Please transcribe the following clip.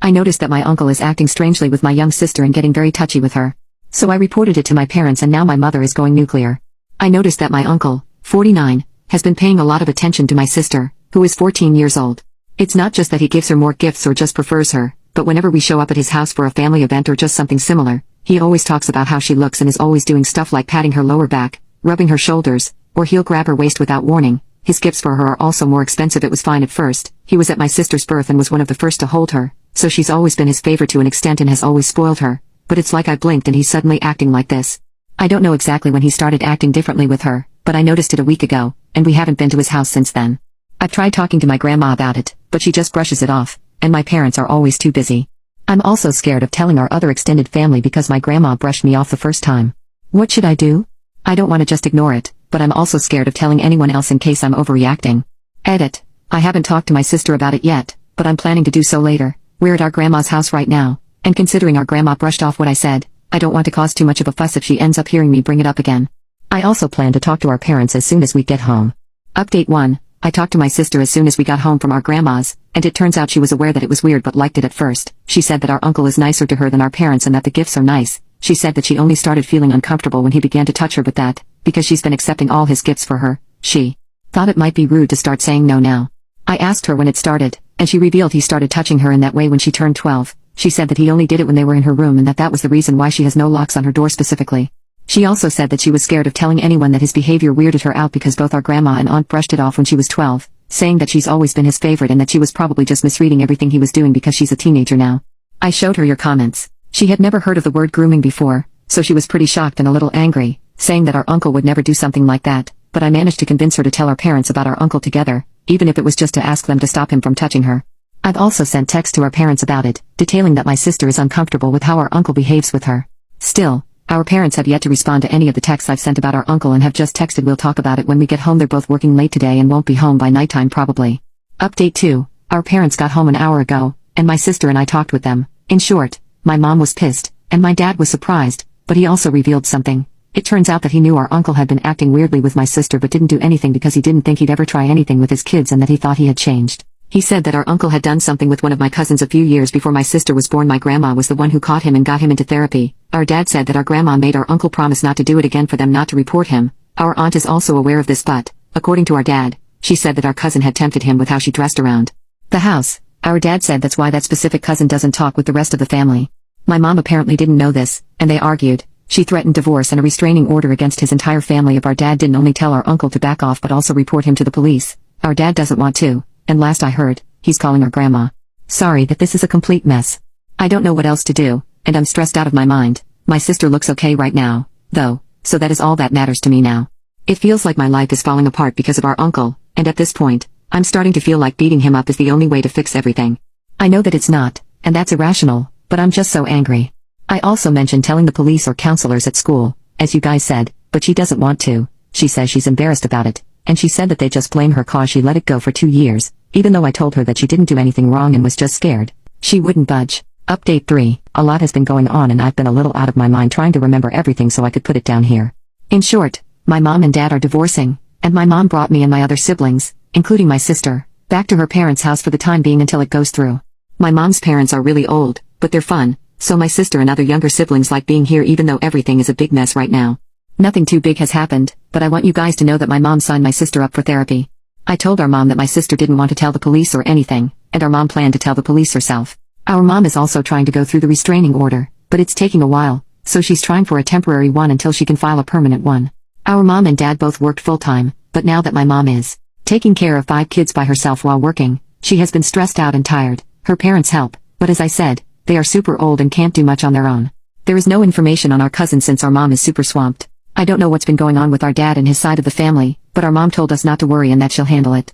I noticed that my uncle is acting strangely with my young sister and getting very touchy with her. So I reported it to my parents and now my mother is going nuclear. I noticed that my uncle, 49, has been paying a lot of attention to my sister, who is 14 years old. It's not just that he gives her more gifts or just prefers her, but whenever we show up at his house for a family event or just something similar, he always talks about how she looks and is always doing stuff like patting her lower back, rubbing her shoulders, or he'll grab her waist without warning. His gifts for her are also more expensive. It was fine at first. He was at my sister's birth and was one of the first to hold her, so she's always been his favorite to an extent and has always spoiled her, but it's like I blinked and he's suddenly acting like this. I don't know exactly when he started acting differently with her, but I noticed it a week ago, and we haven't been to his house since then. I've tried talking to my grandma about it, but she just brushes it off, and my parents are always too busy. I'm also scared of telling our other extended family because my grandma brushed me off the first time. What should I do? I don't want to just ignore it, but I'm also scared of telling anyone else in case I'm overreacting. Edit. I haven't talked to my sister about it yet, but I'm planning to do so later. We're at our grandma's house right now, and considering our grandma brushed off what I said, I don't want to cause too much of a fuss if she ends up hearing me bring it up again. I also plan to talk to our parents as soon as we get home. Update 1. I talked to my sister as soon as we got home from our grandma's, and it turns out she was aware that it was weird but liked it at first. She said that our uncle is nicer to her than our parents and that the gifts are nice. She said that she only started feeling uncomfortable when he began to touch her, but that, because she's been accepting all his gifts for her, she thought it might be rude to start saying no now. I asked her when it started, and she revealed he started touching her in that way when she turned 12. She said that he only did it when they were in her room and that was the reason why she has no locks on her door specifically. She also said that she was scared of telling anyone that his behavior weirded her out because both our grandma and aunt brushed it off when she was 12, saying that she's always been his favorite and that she was probably just misreading everything he was doing because she's a teenager now. I showed her your comments. She had never heard of the word grooming before, so she was pretty shocked and a little angry, saying that our uncle would never do something like that, but I managed to convince her to tell our parents about our uncle together, even if it was just to ask them to stop him from touching her. I've also sent texts to our parents about it, detailing that my sister is uncomfortable with how our uncle behaves with her. Still, our parents have yet to respond to any of the texts I've sent about our uncle and have just texted we'll talk about it when we get home. They're both working late today and won't be home by nighttime probably. Update 2. Our parents got home an hour ago, and my sister and I talked with them. In short, my mom was pissed, and my dad was surprised, but he also revealed something. It turns out that he knew our uncle had been acting weirdly with my sister but didn't do anything because he didn't think he'd ever try anything with his kids and that he thought he had changed. He said that our uncle had done something with one of my cousins a few years before my sister was born. My grandma was the one who caught him and got him into therapy. Our dad said that our grandma made our uncle promise not to do it again for them not to report him. Our aunt is also aware of this but, according to our dad, she said that our cousin had tempted him with how she dressed around the house. Our dad said that's why that specific cousin doesn't talk with the rest of the family. My mom apparently didn't know this, and they argued. She threatened divorce and a restraining order against his entire family if our dad didn't only tell our uncle to back off but also report him to the police. Our dad doesn't want to, and last I heard, he's calling our grandma. Sorry that this is a complete mess. I don't know what else to do, and I'm stressed out of my mind. My sister looks okay right now, though, so that is all that matters to me now. It feels like my life is falling apart because of our uncle, and at this point, I'm starting to feel like beating him up is the only way to fix everything. I know that it's not, and that's irrational, but I'm just so angry. I also mentioned telling the police or counselors at school, as you guys said, but she doesn't want to. She says she's embarrassed about it, and she said that they just blame her cause she let it go for 2 years, even though I told her that she didn't do anything wrong and was just scared. She wouldn't budge. Update 3. A lot has been going on and I've been a little out of my mind trying to remember everything so I could put it down here. In short, my mom and dad are divorcing, and my mom brought me and my other siblings, including my sister, back to her parents' house for the time being until it goes through. My mom's parents are really old, but they're fun, so my sister and other younger siblings like being here even though everything is a big mess right now. Nothing too big has happened, but I want you guys to know that my mom signed my sister up for therapy. I told our mom that my sister didn't want to tell the police or anything, and our mom planned to tell the police herself. Our mom is also trying to go through the restraining order, but it's taking a while, so she's trying for a temporary one until she can file a permanent one. Our mom and dad both worked full-time, but now that my mom is taking care of 5 kids by herself while working, she has been stressed out and tired. Her parents help, but as I said, they are super old and can't do much on their own. There is no information on our cousin since our mom is super swamped. I don't know what's been going on with our dad and his side of the family, but our mom told us not to worry and that she'll handle it.